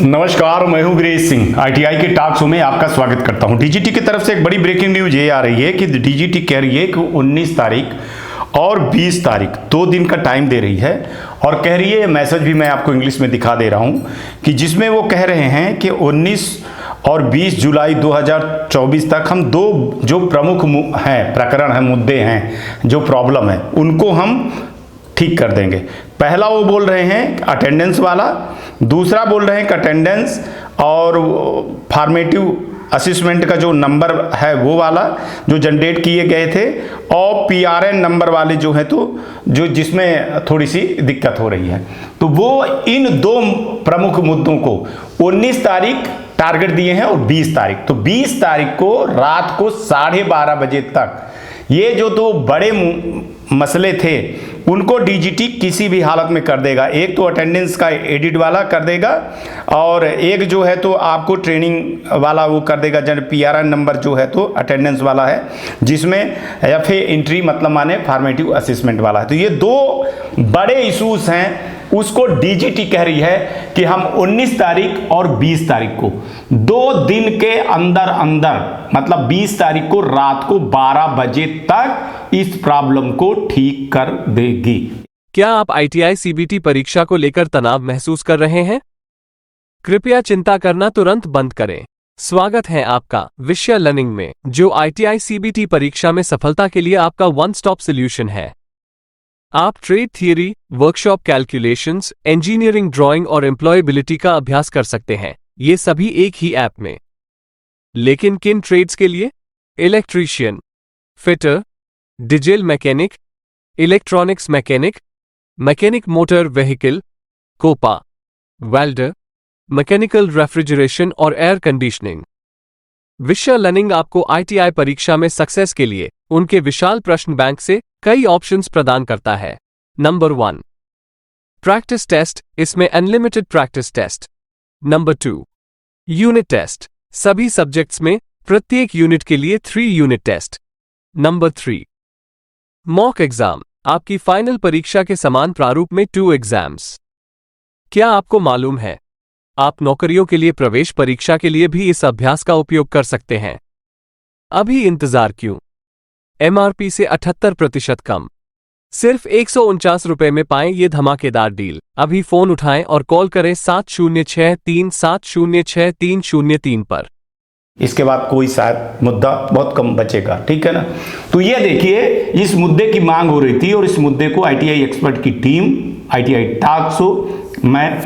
नमस्कार, मैं हूं वीरेश सिंह। आईटीआई के टॉक शो में आपका स्वागत करता हूं। डीजीटी की तरफ से एक बड़ी ब्रेकिंग न्यूज ये आ रही है कि डीजीटी कह रही है कि 19 तारीख और 20 तारीख 2 दिन का टाइम दे रही है और कह रही है, मैसेज भी मैं आपको इंग्लिश में दिखा दे रहा हूं कि जिसमें वो कह रहे हैं कि 19 और 20 जुलाई 2024 तक हम दो जो प्रमुख हैं प्रकरण हैं, मुद्दे हैं, जो प्रॉब्लम है, उनको हम ठीक कर देंगे। पहला वो बोल रहे हैं अटेंडेंस वाला, दूसरा बोल रहे हैं कि अटेंडेंस और फॉर्मेटिव असिस्मेंट का जो नंबर है वो वाला जो जनरेट किए गए थे, और पीआरएन नंबर वाले जो है तो जो जिसमें थोड़ी सी दिक्कत हो रही है, तो वो इन दो प्रमुख मुद्दों को 19 तारीख टारगेट दिए हैं और 20 तारीख। तो 20 तारीख को रात को 12:30 बजे तक ये जो दो बड़े मसले थे उनको डीजीटी किसी भी हालत में कर देगा। एक तो अटेंडेंस का एडिट वाला कर देगा और एक जो है तो आपको ट्रेनिंग वाला वो कर देगा, जब पीआरएन नंबर जो है तो अटेंडेंस वाला है, जिसमें एफए एंट्री मतलब माने फॉर्मेटिव असेसमेंट वाला है। तो ये दो बड़े इश्यूज हैं, उसको डीजीटी कह रही है कि हम 19 तारीख और 20 तारीख को 2 दिन के अंदर अंदर मतलब 20 तारीख को रात को 12 बजे तक इस प्रॉब्लम को ठीक कर देगी। क्या आप आईटीआई सीबीटी परीक्षा को लेकर तनाव महसूस कर रहे हैं? कृपया चिंता करना तुरंत बंद करें। स्वागत है आपका विषय लर्निंग में, जो आईटीआई सीबीटी परीक्षा में सफलता के लिए आपका वन स्टॉप सॉल्यूशन है। आप trade theory, workshop calculations, engineering drawing और एम्प्लॉयबिलिटी का अभ्यास कर सकते हैं, ये सभी एक ही ऐप में। लेकिन किन ट्रेड्स के लिए? Electrician, fitter, diesel mechanic, electronics mechanic, mechanic motor vehicle, COPA, welder, mechanical refrigeration और एयर कंडीशनिंग। विषय लर्निंग आपको आईटीआई परीक्षा में सक्सेस के लिए उनके विशाल प्रश्न बैंक से कई ऑप्शंस प्रदान करता है। नंबर 1, प्रैक्टिस टेस्ट, इसमें unlimited practice test. Number 2, unit test, सभी सब्जेक्ट्स में प्रत्येक यूनिट के लिए 3 unit test. Number 3, mock exam, आपकी फाइनल परीक्षा के समान प्रारूप में 2 एग्जाम्स। क्या आपको मालूम है, आप नौकरियों के लिए प्रवेश परीक्षा के लिए भी इस अभ्यास का उपयोग कर सकते हैं। अभी इंतजार क्यों? एमआरपी से 78% कम, सिर्फ 149 रुपए में पाएं ये धमाकेदार डील। अभी फोन उठाएं और कॉल करें 7063706303 पर। इसके बाद कोई शायद मुद्दा बहुत कम बचेगा, ठीक है ना। तो ये देखिए, इस मुद्दे की मांग हो रही थी और इस मुद्दे को आईटीआई एक्सपर्ट की टीम, आईटीआई टॉक शो में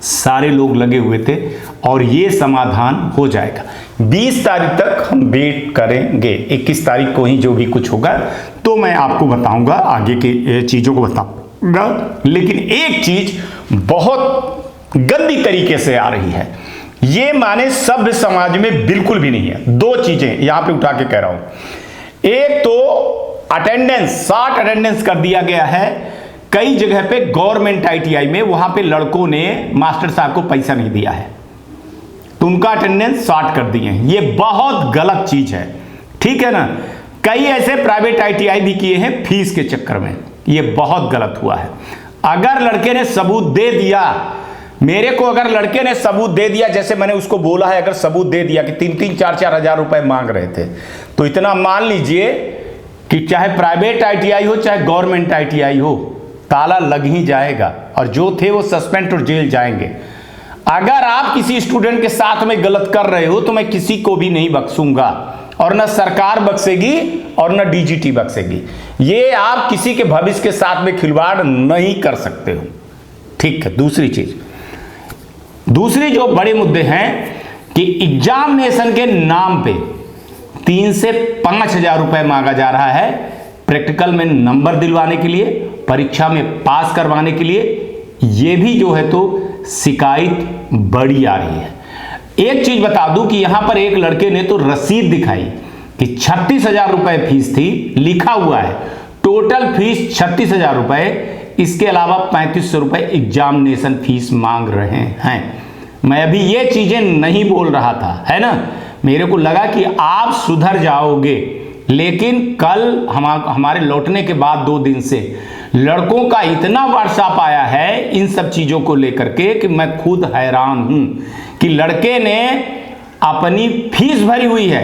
सारे लोग लगे हुए थे और ये समाधान हो जाएगा। 20 तारीख तक हम वेट करेंगे, 21 तारीख को ही जो भी कुछ होगा तो मैं आपको बताऊंगा, आगे के चीजों को बताऊंगा। लेकिन एक चीज बहुत गंदी तरीके से आ रही है, ये माने सभ्य समाज में बिल्कुल भी नहीं है। 2 चीजें यहां पे उठा के कह रहा हूं। एक तो अटेंडेंस, 60 अटेंडेंस कर दिया गया है कई जगह पे गवर्नमेंट आईटीआई में, वहां पे लड़कों ने मास्टर साहब को पैसा नहीं दिया है तो उनका अटेंडेंस 60 कर दिए हैं। ये बहुत गलत चीज है, ठीक है ना। कई ऐसे प्राइवेट आईटीआई भी किए हैं फीस के चक्कर में, ये बहुत गलत हुआ है। अगर लड़के ने सबूत दे दिया, मेरे को अगर लड़के ने सबूत दे दिया, जैसे मैंने उसको बोला है, अगर सबूत दे दिया कि 3-3, 4-4 हजार रुपए मांग रहे थे, तो इतना मान लीजिए कि चाहे प्राइवेट आईटीआई हो चाहे गवर्नमेंट आईटीआई हो, ताला लग ही जाएगा और जो थे वो सस्पेंड और जेल जाएंगे। अगर आप किसी स्टूडेंट के साथ में गलत कर रहे हो तो मैं किसी को भी नहीं बख्शूंगा, और ना सरकार बख्शेगी और ना डीजीटी बख्शेगी। ये आप किसी के भविष्य के साथ में खिलवाड़ नहीं कर सकते हो, ठीक है। दूसरी जो बड़े मुद्दे हैं कि एग्जामिनेशन के नाम पे 3 से 5 हजार रुपए मांगा जा रहा है प्रैक्टिकल में नंबर दिलवाने के लिए, परीक्षा में पास करवाने के लिए। ये भी जो है तो शिकायत बड़ी आ रही है। एक चीज बता दूं कि यहां पर एक लड़के ने तो रसीद दिखाई कि 36,000 रुपए फीस थी, लिखा हुआ है टोटल फीस 36,000 रुपए, इसके अलावा 3500 रुपए एग्जामिनेशन फीस मांग रहे हैं। मैं अभी ये चीजें नहीं बोल रहा था, है ना। मेरे को लगा कि आप सुधर जाओगे, लेकिन कल हमारे लौटने के बाद 2 दिन से लड़कों का इतना व्हाट्सएप आया है इन सब चीज़ों को लेकर के कि मैं खुद हैरान हूं कि लड़के ने अपनी फीस भरी हुई है,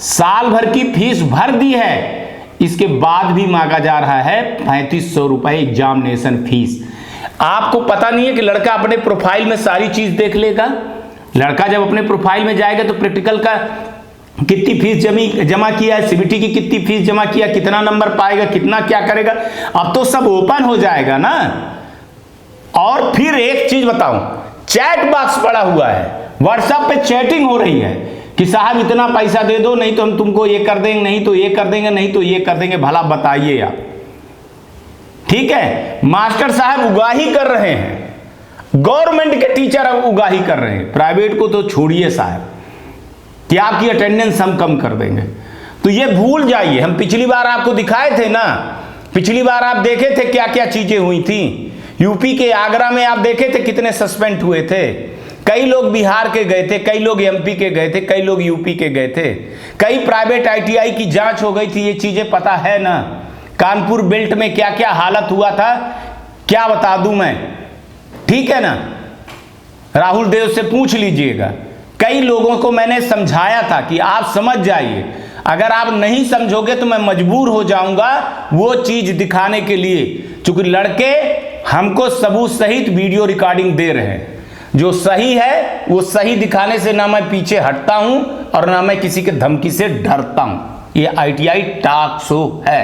साल भर की फीस भर दी है, इसके बाद भी मांगा जा रहा है 3500 रुपए एग्जामिनेशन फीस। आपको पता नहीं है कि लड़का अपने प्रोफाइल में सारी चीज देख लेगा। लड़का जब अपने प्रोफाइल में जाएगा तो प्रैक्टिकल का कितनी फीस जमा किया है, सीबीटी की कितनी फीस जमा किया, कितना नंबर पाएगा, कितना क्या करेगा, अब तो सब ओपन हो जाएगा ना। और फिर एक चीज बताऊं, चैट बॉक्स पड़ा हुआ है, व्हाट्सएप पे चैटिंग हो रही है कि साहब इतना पैसा दे दो, नहीं तो हम तुमको ये कर देंगे, नहीं तो ये कर देंगे, नहीं तो ये कर देंगे। भला बताइए आप, ठीक है, मास्टर साहब उगाही कर रहे हैं, गवर्नमेंट के टीचर अब उगाही कर रहे हैं, प्राइवेट को तो छोड़िए साहब कि आपकी अटेंडेंस हम कम कर देंगे। तो ये भूल जाइए, हम पिछली बार आपको दिखाए थे ना, पिछली बार आप देखे थे क्या क्या चीजें हुई थी। यूपी के आगरा में आप देखे थे कितने सस्पेंड हुए थे, कई लोग बिहार के गए थे, कई लोग एमपी के गए थे, कई लोग यूपी के गए थे, कई प्राइवेट आईटीआई की जांच हो गई थी, ये चीजें पता है ना। कानपुर बेल्ट में क्या क्या हालत हुआ था क्या बता दूं मैं, ठीक है ना, राहुल देव से पूछ लीजिएगा। कई लोगों को मैंने समझाया था कि आप समझ जाइए, अगर आप नहीं समझोगे तो मैं मजबूर हो जाऊंगा वो चीज दिखाने के लिए, क्योंकि लड़के हमको सबूत सहित वीडियो रिकॉर्डिंग दे रहे हैं। जो सही है वो सही दिखाने से ना मैं पीछे हटता हूं और ना मैं किसी के धमकी से डरता हूं। ये आईटीआई टॉक शो है,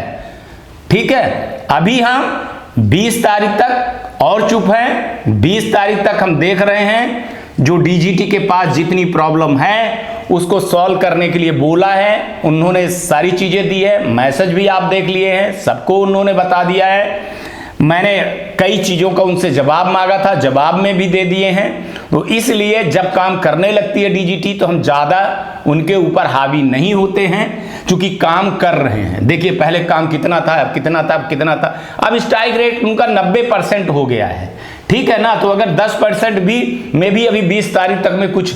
ठीक है। अभी हम 20 तारीख तक और चुप हैं, 20 तारीख तक हम देख रहे हैं जो डीजीटी के पास जितनी प्रॉब्लम है उसको सॉल्व करने के लिए बोला है, उन्होंने सारी चीजें दी है, मैसेज भी आप देख लिए हैं, सबको उन्होंने बता दिया है। मैंने कई चीज़ों का उनसे जवाब मांगा था, जवाब में भी दे दिए हैं। तो इसलिए जब काम करने लगती है डीजीटी तो हम ज़्यादा उनके ऊपर हावी नहीं होते हैं, क्योंकि काम कर रहे हैं। देखिए पहले काम कितना था, अब कितना था, अब कितना था, अब स्ट्राइक रेट उनका 90% हो गया है, ठीक है ना। तो अगर 10% भी में भी अभी 20 तारीख तक में कुछ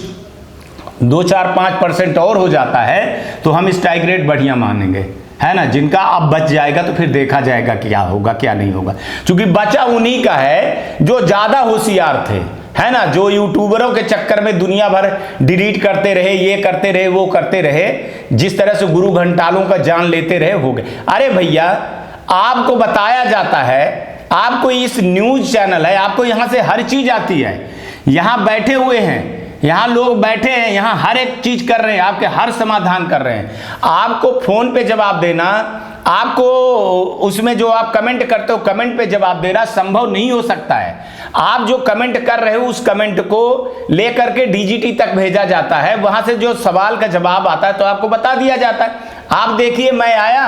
2-4-5% और हो जाता है तो हम स्ट्राइक रेट बढ़िया मानेंगे, है ना। जिनका अब बच जाएगा तो फिर देखा जाएगा क्या होगा क्या नहीं होगा, क्योंकि बचा उन्हीं का है जो ज्यादा होशियार थे, है ना, जो यूट्यूबरों के चक्कर में दुनिया भर डिलीट करते रहे, ये करते रहे, वो करते रहे, जिस तरह से गुरु घंटालों का जान लेते रहे, हो गए। अरे भैया आपको बताया जाता है, आपको इस न्यूज चैनल है, आपको यहां से हर चीज आती है, यहां बैठे हुए हैं, यहाँ लोग बैठे हैं, यहाँ हर एक चीज कर रहे हैं, आपके हर समाधान कर रहे हैं। आपको फोन पे जवाब देना, आपको उसमें जो आप कमेंट करते हो कमेंट पे जवाब देना संभव नहीं हो सकता है। आप जो कमेंट कर रहे हो उस कमेंट को लेकर के डीजीटी तक भेजा जाता है, वहां से जो सवाल का जवाब आता है तो आपको बता दिया जाता है। आप देखिए मैं आया,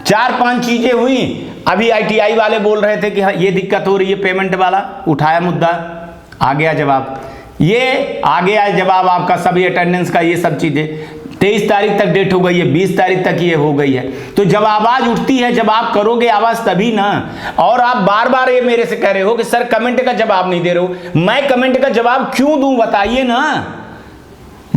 4-5 चीजें हुई, अभी आईटीआई वाले बोल रहे थे कि हाँ ये दिक्कत हो रही है, पेमेंट वाला उठाया मुद्दा, आ गया जवाब, ये आ गया जवाब आपका, सभी अटेंडेंस का, ये सब चीजें 23 तारीख तक डेट हो गई है, 20 तारीख तक ये हो गई है। तो जब आवाज उठती है, जब आप करोगे आवाज तभी ना। और आप बार बार ये मेरे से कह रहे हो कि सर कमेंट का जवाब नहीं दे रहे हो, मैं कमेंट का जवाब क्यों दूं बताइए ना।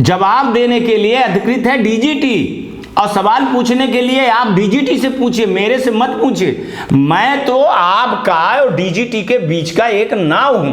जवाब देने के लिए अधिकृत है डीजीटी, और सवाल पूछने के लिए आप डीजीटी से पूछिए, मेरे से मत पूछिए। मैं तो आपका और डीजीटी के बीच का एक नाव हूं,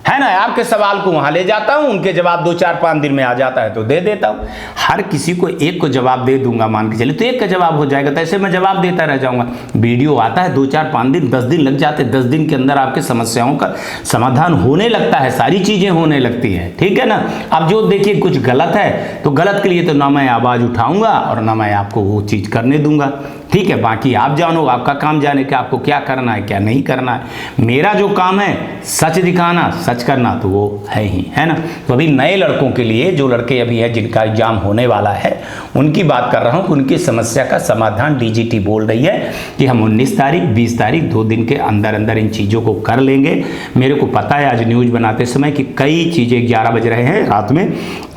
है ना। आपके सवाल को वहां ले जाता हूं, उनके जवाब 2-4-5 दिन में आ जाता है तो दे देता हूं। हर किसी को एक को जवाब दे दूंगा मान के चलिए तो एक का जवाब हो जाएगा, तो ऐसे मैं जवाब देता रह जाऊंगा। वीडियो आता है 2-4-5 दिन 10 दिन लग जाते हैं, 10 दिन के अंदर आपके समस्याओं का समाधान होने लगता है, सारी चीजें होने लगती है, ठीक है ना। अब जो देखिए कुछ गलत है तो गलत के लिए तो ना मैं आवाज उठाऊंगा और ना मैं आपको वो चीज करने दूंगा, ठीक है। बाकी आप जानो, आपका काम जाने का, आपको क्या करना है क्या नहीं करना है। मेरा जो काम है सच दिखाना, सच करना, तो वो है ही, है ना। तो अभी नए लड़कों के लिए, जो लड़के अभी है जिनका एग्जाम होने वाला है, उनकी बात कर रहा हूं कि उनकी समस्या का समाधान डीजीटी बोल रही है कि हम 19 तारीख 20 तारीख 2 दिन के अंदर अंदर इन चीज़ों को कर लेंगे। मेरे को पता है आज न्यूज़ बनाते समय कि कई चीज़ें 11 बज रहे हैं रात में,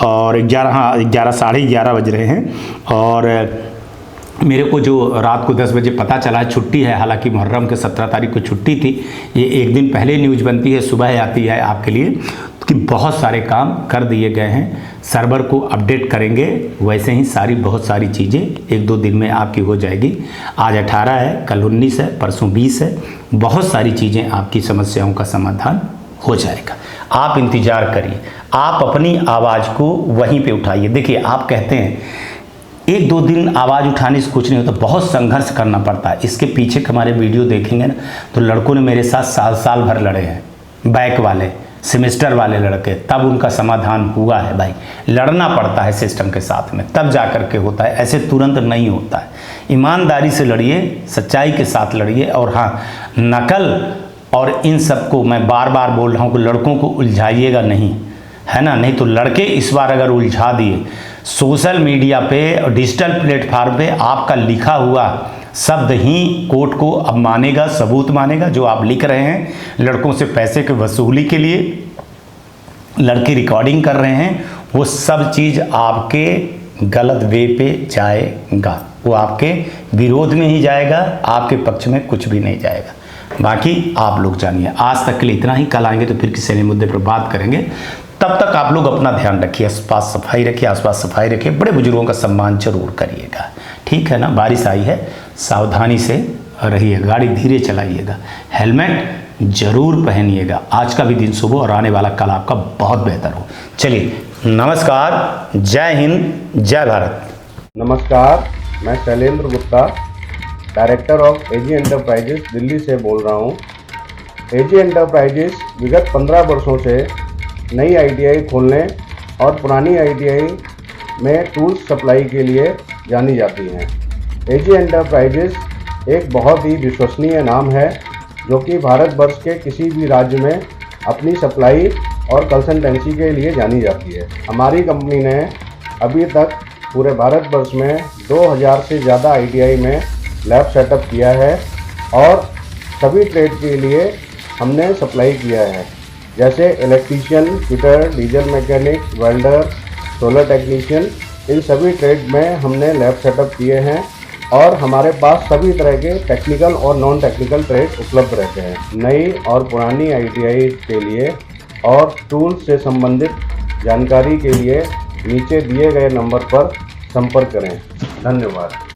और 11 साढ़े 11 बज रहे हैं, और मेरे को जो रात को 10 बजे पता चला छुट्टी है, हालांकि मुहर्रम के 17 तारीख को छुट्टी थी, ये एक दिन पहले न्यूज़ बनती है, सुबह आती है आपके लिए, कि बहुत सारे काम कर दिए गए हैं, सर्वर को अपडेट करेंगे, वैसे ही बहुत सारी चीज़ें 1-2 दिन में आपकी हो जाएगी। आज 18 है, कल 19 है, परसों 20 है, बहुत सारी चीज़ें आपकी समस्याओं का समाधान हो जाएगा। आप इंतज़ार करिए, आप अपनी आवाज़ को वहीं पे उठाइए। देखिए, आप कहते हैं 1-2 दिन आवाज़ उठाने से कुछ नहीं होता, बहुत संघर्ष करना पड़ता है। इसके पीछे के हमारे वीडियो देखेंगे ना, तो लड़कों ने मेरे साथ साल भर लड़े हैं, बैक वाले, सेमेस्टर वाले लड़के, तब उनका समाधान हुआ है। भाई, लड़ना पड़ता है सिस्टम के साथ में, तब जा कर के होता है, ऐसे तुरंत नहीं होता है। ईमानदारी से लड़िए, सच्चाई के साथ लड़िए। और हाँ, नकल और इन सबको मैं बार बार बोल रहा हूँ कि लड़कों को उलझाइएगा नहीं, है ना, नहीं तो लड़के इस बार अगर उलझा दिए, सोशल मीडिया पे और डिजिटल प्लेटफार्म पे आपका लिखा हुआ शब्द ही कोर्ट को अब मानेगा, सबूत मानेगा। जो आप लिख रहे हैं लड़कों से पैसे की वसूली के लिए, लड़के रिकॉर्डिंग कर रहे हैं, वो सब चीज़ आपके गलत वे पे जाएगा, वो आपके विरोध में ही जाएगा, आपके पक्ष में कुछ भी नहीं जाएगा। बाकी आप लोग जानिए। आज तक के लिए इतना ही, कल आएंगे तो फिर किसी नए मुद्दे पर बात करेंगे। तब तक आप लोग अपना ध्यान रखिए, आसपास सफाई रखिए, आसपास सफाई रखिए, बड़े बुजुर्गों का सम्मान जरूर करिएगा, ठीक है ना। बारिश आई है, सावधानी से रहिए, गाड़ी धीरे चलाइएगा, हेलमेट जरूर पहनिएगा। आज का भी दिन शुभ और आने वाला कल आपका बहुत बेहतर हो। चलिए, नमस्कार, जय हिंद, जय भारत। नमस्कार, मैं Shailendra Gupta, director of AG enterprises Delhi से बोल रहा हूँ। एजी एंटरप्राइजेस विगत 15 वर्षों से नई आईटीआई खोलने और पुरानी आईटीआई में टूल्स सप्लाई के लिए जानी जाती हैं। एजी एंटरप्राइजेस एक बहुत ही विश्वसनीय नाम है जो कि भारतवर्ष के किसी भी राज्य में अपनी सप्लाई और कंसल्टेंसी के लिए जानी जाती है। हमारी कंपनी ने अभी तक पूरे भारतवर्ष में 2000 से ज़्यादा आईटीआई में लैब सेटअप किया है और सभी ट्रेड के लिए हमने सप्लाई किया है, जैसे electrician, fitter, diesel mechanic, welder, solar technician, इन सभी ट्रेड में हमने लैब सेटअप किए हैं और हमारे पास सभी तरह के टेक्निकल और नॉन टेक्निकल ट्रेड उपलब्ध रहते हैं। नई और पुरानी आईटीआई के लिए और टूल्स से संबंधित जानकारी के लिए नीचे दिए गए नंबर पर संपर्क करें। धन्यवाद।